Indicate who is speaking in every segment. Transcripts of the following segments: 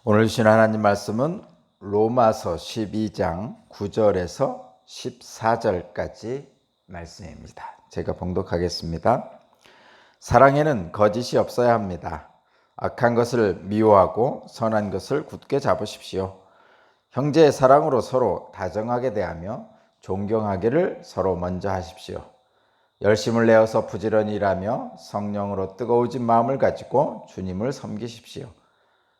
Speaker 1: 오늘 주신 하나님 말씀은 로마서 12장 9절에서 14절까지 말씀입니다. 제가 봉독하겠습니다. 사랑에는 거짓이 없어야 합니다. 악한 것을 미워하고 선한 것을 굳게 잡으십시오. 형제의 사랑으로 서로 다정하게 대하며 존경하기를 서로 먼저 하십시오. 열심을 내어서 부지런히 일하며 성령으로 뜨거워진 마음을 가지고 주님을 섬기십시오.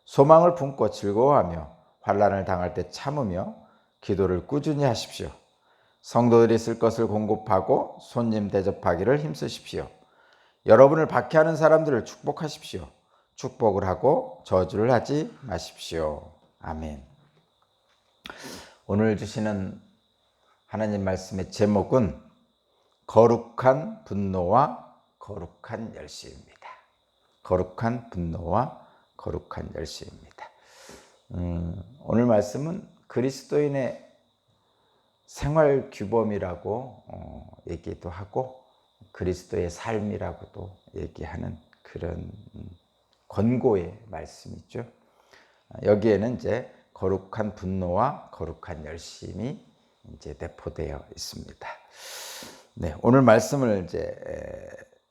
Speaker 1: 소망을 품고 즐거워하며 환난을 당할 때 참으며 기도를 꾸준히 하십시오. 성도들이 쓸 것을 공급하고 손님 대접하기를 힘쓰십시오. 여러분을 박해하는 사람들을 축복하십시오. 축복을 하고 저주를 하지 마십시오. 아멘. 오늘 주시는 하나님 말씀의 제목은 거룩한 분노와 거룩한 열심입니다. 거룩한 분노와 거룩한 열심입니다. 오늘 말씀은 그리스도인의 생활 규범이라고 얘기도 하고 그리스도의 삶이라고도 얘기하는 그런 권고의 말씀이죠. 여기에는 이제 거룩한 분노와 거룩한 열심이 이제 내포되어 있습니다. 네, 오늘 말씀을 이제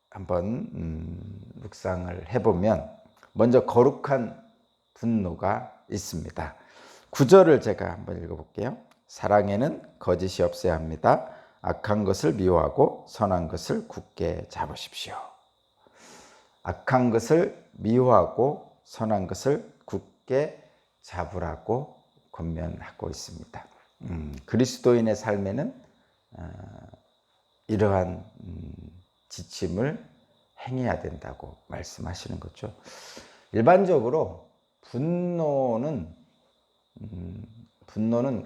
Speaker 1: 한번 묵상을 해보면 먼저 거룩한 분노가 있습니다. 9절을 제가 한번 읽어볼게요. 사랑에는 거짓이 없어야 합니다. 악한 것을 미워하고 선한 것을 굳게 잡으십시오. 악한 것을 미워하고 선한 것을 굳게 잡으라고 권면하고 있습니다. 그리스도인의 삶에는 이러한 지침을 행해야 된다고 말씀하시는 거죠. 일반적으로 분노는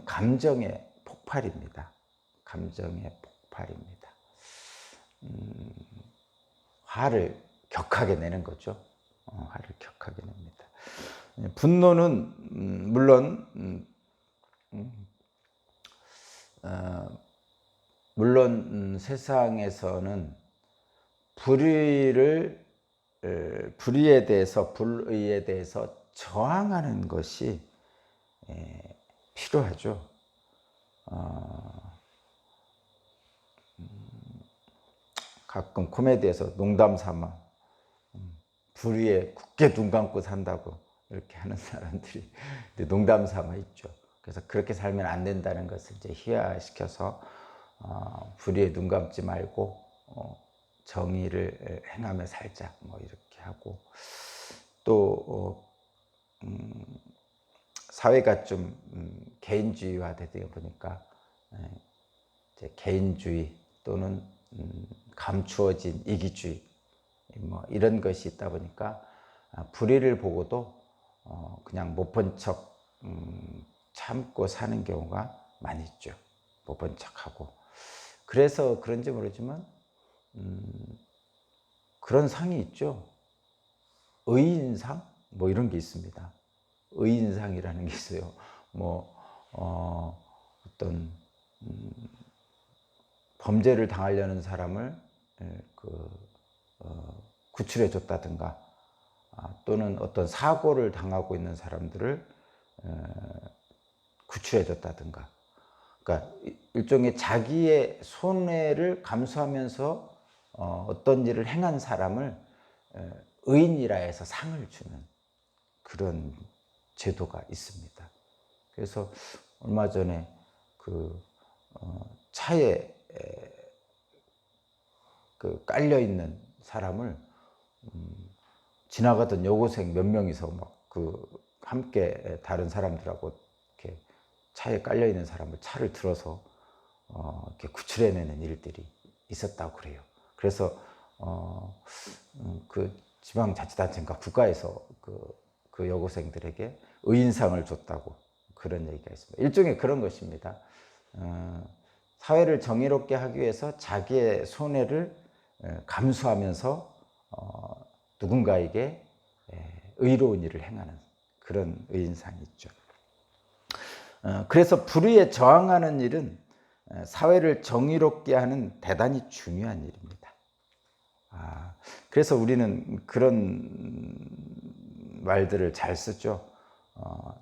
Speaker 1: 감정의 폭발입니다. 감정의 폭발입니다. 화를 격하게 내는 거죠. 화를 격하게 냅니다. 분노는 물론 세상에서는 불의에 대해서 저항하는 것이 필요하죠. 가끔 코미디에서 농담 삼아 불의에 굳게 눈 감고 산다고 이렇게 하는 사람들이 농담 삼아 있죠. 그래서 그렇게 살면 안 된다는 것을 이제 희화시켜서 불의에 눈 감지 말고 정의를 행하며 살자 뭐 이렇게 하고 또 사회가 좀 개인주의화 되다 보니까 이제 개인주의 또는 감추어진 이기주의 뭐 이런 것이 있다 보니까 불의를 보고도 그냥 못 본 척 참고 사는 경우가 많이 있죠. 못 본 척하고 그래서 그런지 모르지만 그런 상이 있죠. 의인상 뭐 이런 게 있습니다. 의인상이라는 게 있어요. 어떤 범죄를 당하려는 사람을 구출해 줬다든가 또는 어떤 사고를 당하고 있는 사람들을 구출해 줬다든가 그러니까 일종의 자기의 손해를 감수하면서 어떤 일을 행한 사람을 의인이라 해서 상을 주는 그런 제도가 있습니다. 그래서 얼마 전에 차에 깔려 있는 사람을 지나가던 여고생 몇 명이서 막 함께 다른 사람들하고 이렇게 차에 깔려 있는 사람을 차를 들어서 이렇게 구출해내는 일들이 있었다고 그래요. 그래서 그 지방자치단체인가 국가에서 그 여고생들에게 의인상을 줬다고 그런 얘기가 있습니다. 일종의 그런 것입니다. 사회를 정의롭게 하기 위해서 자기의 손해를 감수하면서 누군가에게 의로운 일을 행하는 그런 의인상이 있죠. 그래서 불의에 저항하는 일은 사회를 정의롭게 하는 대단히 중요한 일입니다. 그래서 우리는 그런 말들을 잘 쓰죠.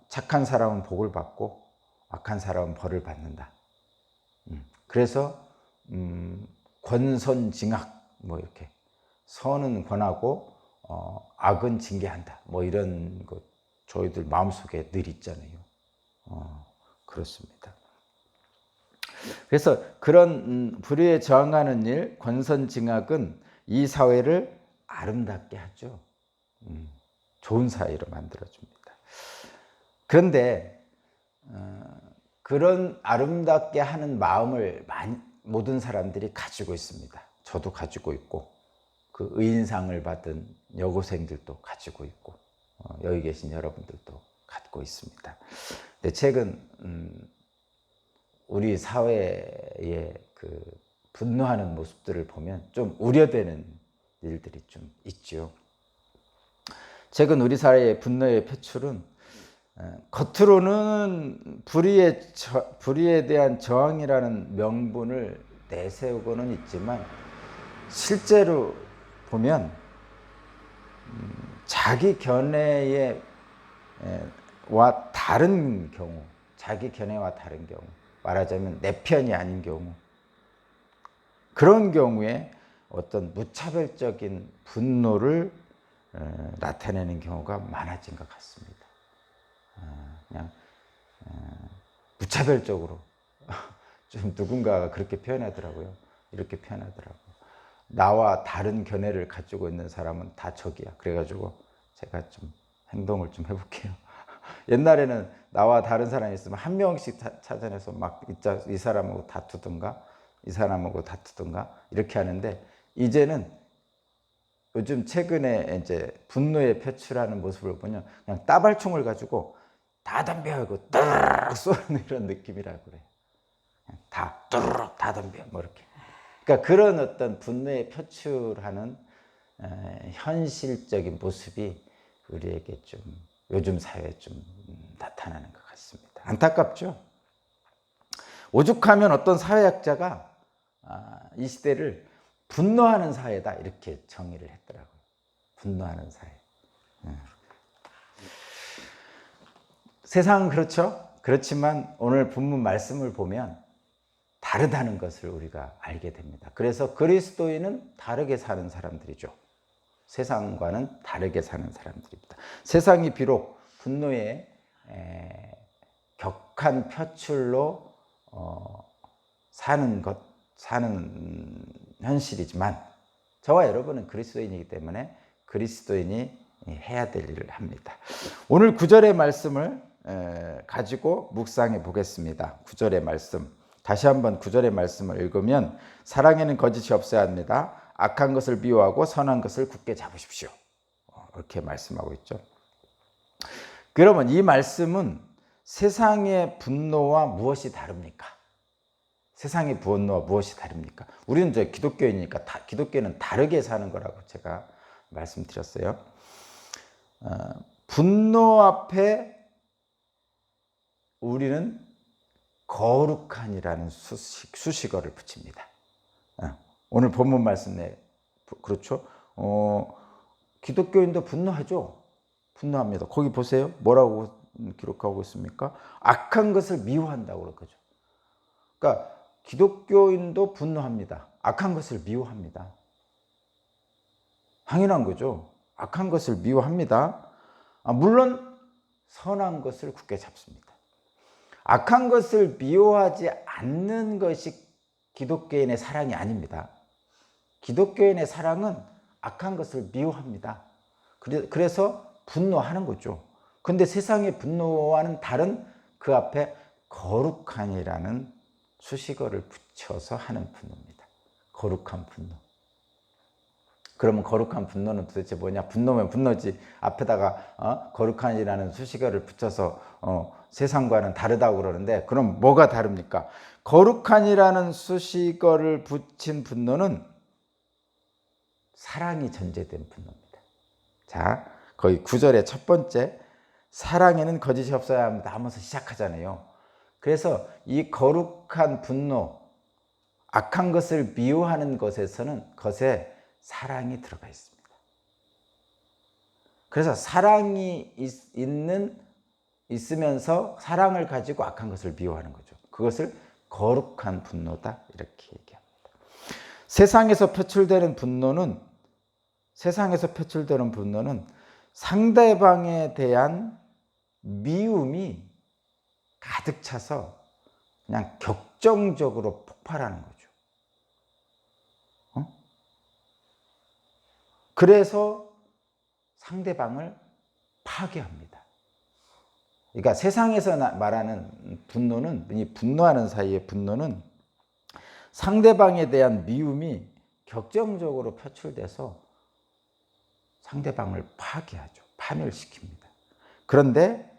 Speaker 1: 착한 사람은 복을 받고 악한 사람은 벌을 받는다. 그래서 권선징악 뭐 이렇게 선은 권하고 악은 징계한다. 뭐 이런 것 저희들 마음속에 늘 있잖아요. 그렇습니다. 그래서 그런 불의에 저항하는 일, 권선징악은 이 사회를 아름답게 하죠. 좋은 사회로 만들어줍니다. 그런데 그런 아름답게 하는 마음을 모든 사람들이 가지고 있습니다. 저도 가지고 있고 그 의인상을 받은 여고생들도 가지고 있고 여기 계신 여러분들도 갖고 있습니다. 근데 최근 우리 사회의 그 분노하는 모습들을 보면 좀 우려되는 일들이 좀 있죠. 최근 우리 사회의 분노의 표출은 겉으로는 불의에 대한 저항이라는 명분을 내세우고는 있지만 실제로 보면 자기 견해와 다른 경우, 자기 견해와 다른 경우, 말하자면 내 편이 아닌 경우, 그런 경우에 어떤 무차별적인 분노를 나타내는 경우가 많아진 것 같습니다. 그냥 무차별적으로 좀 누군가가 그렇게 표현하더라고요. 이렇게 표현하더라고요. 나와 다른 견해를 가지고 있는 사람은 다 적이야. 그래가지고 제가 좀 행동을 좀 해볼게요. 옛날에는 나와 다른 사람이 있으면 한 명씩 찾아내서 막 이 사람하고 다투든가 이 사람하고 다투든가 이렇게 하는데 이제는 요즘 최근에 이제 분노에 표출하는 모습을 보면 그냥 따발총을 가지고 다 덤벼 하고 따르륵 쏘는 이런 느낌이라고 그래요. 다 따르륵 다 덤벼 뭐 이렇게. 그러니까 그런 어떤 분노에 표출하는 현실적인 모습이 우리에게 좀 요즘 사회에 좀 나타나는 것 같습니다. 안타깝죠? 오죽하면 어떤 사회학자가 이 시대를 분노하는 사회다 이렇게 정의를 했더라고요. 분노하는 사회. 세상은 그렇죠. 그렇지만 오늘 본문 말씀을 보면 다르다는 것을 우리가 알게 됩니다. 그래서 그리스도인은 다르게 사는 사람들이죠. 세상과는 다르게 사는 사람들입니다. 세상이 비록 분노의 격한 표출로 사는 현실이지만 저와 여러분은 그리스도인이기 때문에 그리스도인이 해야 될 일을 합니다. 오늘 9절의 말씀을 가지고 묵상해 보겠습니다. 9절의 말씀. 다시 한번 9절의 말씀을 읽으면 사랑에는 거짓이 없어야 합니다. 악한 것을 미워하고 선한 것을 굳게 잡으십시오. 이렇게 말씀하고 있죠. 그러면 이 말씀은 세상의 분노와 무엇이 다릅니까? 세상의 분노와 무엇이 다릅니까? 우리는 이제 기독교인이니까 기독교는 다르게 사는 거라고 제가 말씀드렸어요. 분노 앞에 우리는 거룩한이라는 수식어를 붙입니다. 오늘 본문 말씀에 그렇죠? 기독교인도 분노하죠. 분노합니다. 거기 보세요. 뭐라고 기록하고 있습니까? 악한 것을 미워한다고 그러죠. 그러니까 기독교인도 분노합니다. 악한 것을 미워합니다. 당연한 거죠. 악한 것을 미워합니다. 물론 선한 것을 굳게 잡습니다. 악한 것을 미워하지 않는 것이 기독교인의 사랑이 아닙니다. 기독교인의 사랑은 악한 것을 미워합니다. 그래서 분노하는 거죠. 근데 세상의 분노와는 다른 그 앞에 거룩한이라는 수식어를 붙여서 하는 분노입니다. 거룩한 분노. 그러면 거룩한 분노는 도대체 뭐냐? 분노면 분노지. 앞에다가 거룩한이라는 수식어를 붙여서 세상과는 다르다고 그러는데 그럼 뭐가 다릅니까? 거룩한이라는 수식어를 붙인 분노는 사랑이 전제된 분노입니다. 자, 거의 9절의 첫 번째 사랑에는 거짓이 없어야 합니다 하면서 시작하잖아요. 그래서 이 거룩한 분노, 악한 것을 미워하는 것에서는 것에 사랑이 들어가 있습니다. 그래서 사랑이 있는 있으면서 사랑을 가지고 악한 것을 미워하는 거죠. 그것을 거룩한 분노다 이렇게 얘기합니다. 세상에서 표출되는 분노는 상대방에 대한 미움이 가득 차서 그냥 격정적으로 폭발하는 거죠. 그래서 상대방을 파괴합니다. 그러니까 세상에서 말하는 분노는, 이 분노하는 사이의 분노는 상대방에 대한 미움이 격정적으로 표출돼서 상대방을 파괴하죠. 파멸시킵니다. 그런데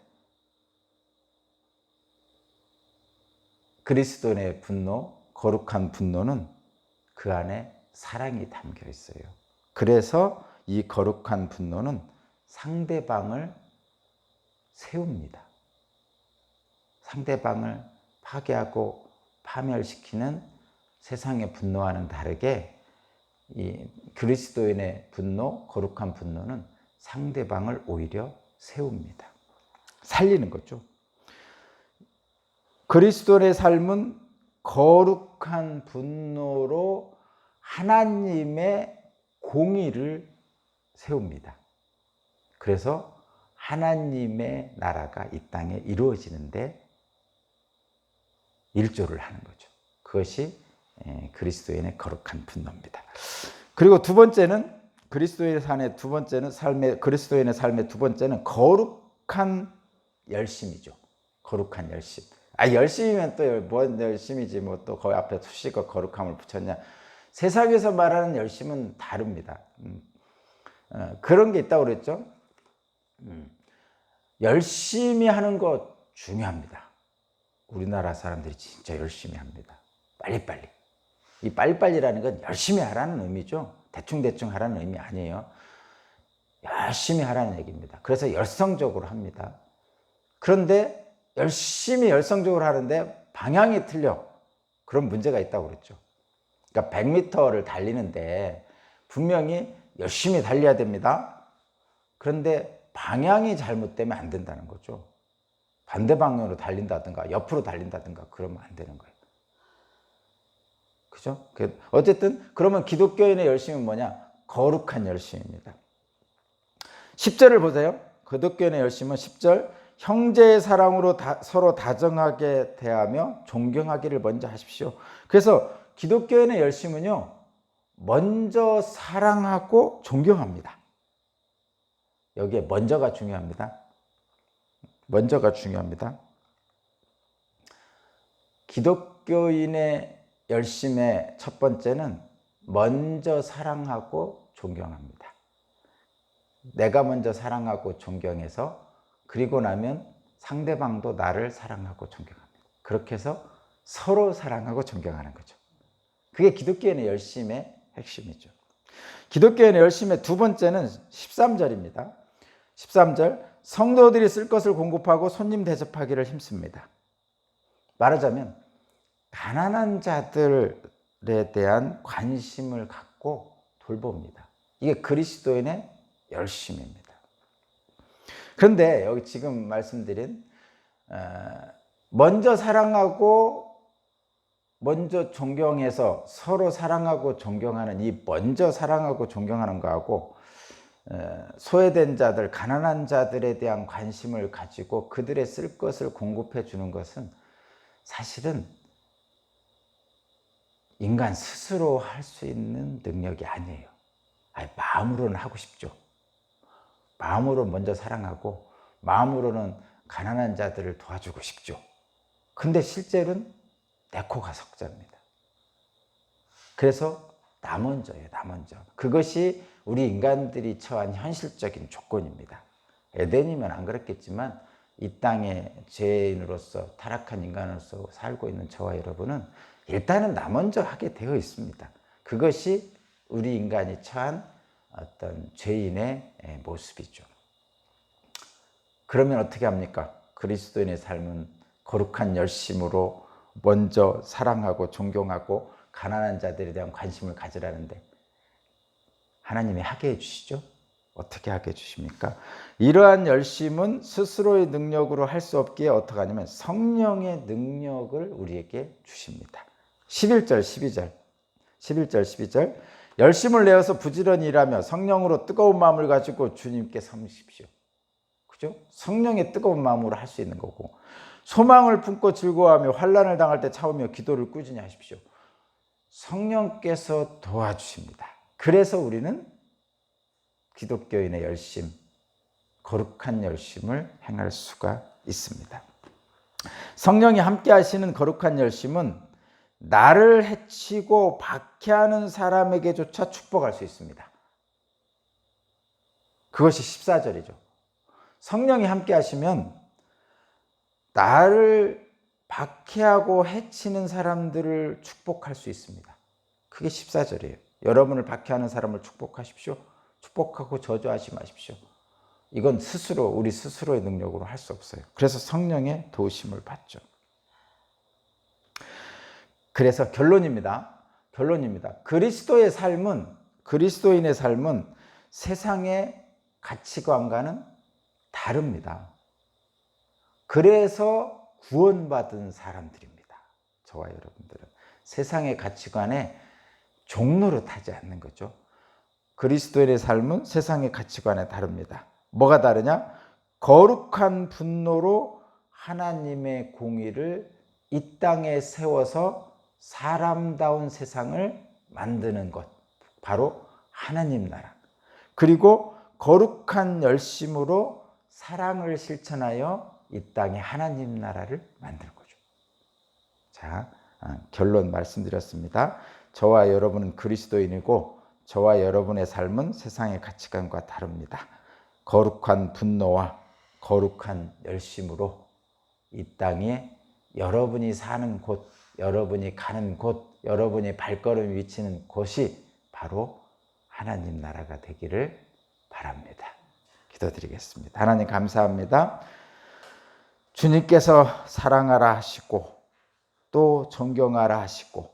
Speaker 1: 그리스도인의 분노, 거룩한 분노는 그 안에 사랑이 담겨 있어요. 그래서 이 거룩한 분노는 상대방을 세웁니다. 상대방을 파괴하고 파멸시키는 세상의 분노와는 다르게 이 그리스도인의 분노, 거룩한 분노는 상대방을 오히려 세웁니다. 살리는 거죠. 그리스도인의 삶은 거룩한 분노로 하나님의 공의를 세웁니다. 그래서 하나님의 나라가 이 땅에 이루어지는데 일조를 하는 거죠. 그것이 그리스도인의 거룩한 분노입니다. 그리고 두 번째는 그리스도인의 삶의 두 번째는 거룩한 열심이죠. 거룩한 열심. 열심이면 또 뭔 열심이지 뭐 또 거기 앞에 수식어 거룩함을 붙였냐. 세상에서 말하는 열심은 다릅니다. 그런 게 있다고 그랬죠. 열심히 하는 거 중요합니다. 우리나라 사람들이 진짜 열심히 합니다. 빨리빨리. 이 빨리빨리라는 건 열심히 하라는 의미죠. 대충대충 하라는 의미 아니에요. 열심히 하라는 얘기입니다. 그래서 열성적으로 합니다. 그런데 열성적으로 하는데 방향이 틀려. 그런 문제가 있다고 그랬죠. 그러니까 100m를 달리는데 분명히 열심히 달려야 됩니다. 그런데 방향이 잘못되면 안 된다는 거죠. 반대 방향으로 달린다든가 옆으로 달린다든가 그러면 안 되는 거예요. 그죠? 어쨌든 그러면 기독교인의 열심은 뭐냐? 거룩한 열심입니다. 10절을 보세요. 기독교인의 열심은 10절 형제의 사랑으로 서로 다정하게 대하며 존경하기를 먼저 하십시오. 그래서 기독교인의 열심은요, 먼저 사랑하고 존경합니다. 여기에 먼저가 중요합니다. 먼저가 중요합니다. 기독교인의 열심의 첫 번째는 먼저 사랑하고 존경합니다. 내가 먼저 사랑하고 존경해서 그리고 나면 상대방도 나를 사랑하고 존경합니다. 그렇게 해서 서로 사랑하고 존경하는 거죠. 그게 기독교인의 열심의 핵심이죠. 기독교인의 열심의 두 번째는 13절입니다. 13절 성도들이 쓸 것을 공급하고 손님 대접하기를 힘씁니다. 말하자면 가난한 자들에 대한 관심을 갖고 돌봅니다. 이게 그리스도인의 열심입니다. 그런데 여기 지금 말씀드린 먼저 사랑하고 먼저 존경해서 서로 사랑하고 존경하는 이 먼저 사랑하고 존경하는 거하고 소외된 자들, 가난한 자들에 대한 관심을 가지고 그들의 쓸 것을 공급해 주는 것은 사실은 인간 스스로 할 수 있는 능력이 아니에요. 마음으로는 하고 싶죠. 마음으로 먼저 사랑하고 마음으로는 가난한 자들을 도와주고 싶죠. 근데 실제로는 내 코가 석자입니다. 그래서 나 먼저예요. 나 먼저. 그것이 우리 인간들이 처한 현실적인 조건입니다. 에덴이면 안 그랬겠지만 이 땅에 죄인으로서 타락한 인간으로서 살고 있는 저와 여러분은 일단은 나 먼저 하게 되어 있습니다. 그것이 우리 인간이 처한 어떤 죄인의 모습이죠. 그러면 어떻게 합니까? 그리스도인의 삶은 거룩한 열심으로 먼저 사랑하고 존경하고 가난한 자들에 대한 관심을 가지라는데 하나님이 하게 해주시죠. 어떻게 하게 해주십니까? 이러한 열심은 스스로의 능력으로 할 수 없기에 어떻게 하냐면 성령의 능력을 우리에게 주십니다. 11절 12절 열심을 내어서 부지런히 일하며 성령으로 뜨거운 마음을 가지고 주님께 섬기십시오. 그죠? 성령의 뜨거운 마음으로 할 수 있는 거고, 소망을 품고 즐거워하며 환난을 당할 때 참으며 기도를 꾸준히 하십시오. 성령께서 도와주십니다. 그래서 우리는 기독교인의 열심, 거룩한 열심을 행할 수가 있습니다. 성령이 함께 하시는 거룩한 열심은 나를 해치고 박해하는 사람에게조차 축복할 수 있습니다. 그것이 14절이죠. 성령이 함께 하시면 나를 박해하고 해치는 사람들을 축복할 수 있습니다. 그게 14절이에요. 여러분을 박해하는 사람을 축복하십시오. 축복하고 저주하지 마십시오. 이건 우리 스스로의 능력으로 할 수 없어요. 그래서 성령의 도우심을 받죠. 그래서 결론입니다. 그리스도인의 삶은 세상의 가치관과는 다릅니다. 그래서 구원받은 사람들입니다. 저와 여러분들은 세상의 가치관에 종로로 타지 않는 거죠. 그리스도인의 삶은 세상의 가치관에 다릅니다. 뭐가 다르냐? 거룩한 분노로 하나님의 공의를 이 땅에 세워서 사람다운 세상을 만드는 것, 바로 하나님 나라. 그리고 거룩한 열심으로 사랑을 실천하여 이 땅에 하나님 나라를 만드는 거죠. 자, 결론 말씀드렸습니다. 저와 여러분은 그리스도인이고 저와 여러분의 삶은 세상의 가치관과 다릅니다. 거룩한 분노와 거룩한 열심으로 이 땅에 여러분이 사는 곳, 여러분이 가는 곳, 여러분이 발걸음이 미치는 곳이 바로 하나님 나라가 되기를 바랍니다. 기도드리겠습니다. 하나님 감사합니다. 주님께서 사랑하라 하시고 또 존경하라 하시고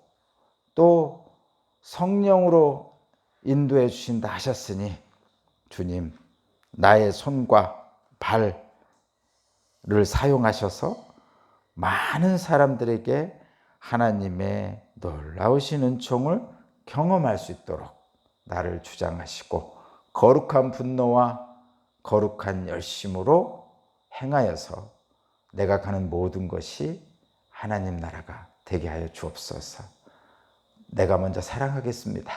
Speaker 1: 또 성령으로 인도해 주신다 하셨으니 주님, 나의 손과 발을 사용하셔서 많은 사람들에게 하나님의 놀라우신 은총을 경험할 수 있도록 나를 주장하시고 거룩한 분노와 거룩한 열심으로 행하여서 내가 가는 모든 것이 하나님 나라가 되게 하여 주옵소서. 내가 먼저 사랑하겠습니다.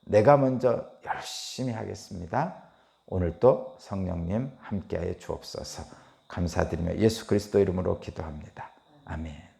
Speaker 1: 내가 먼저 열심히 하겠습니다. 오늘도 성령님 함께하여 주옵소서. 감사드리며 예수 그리스도 이름으로 기도합니다. 아멘.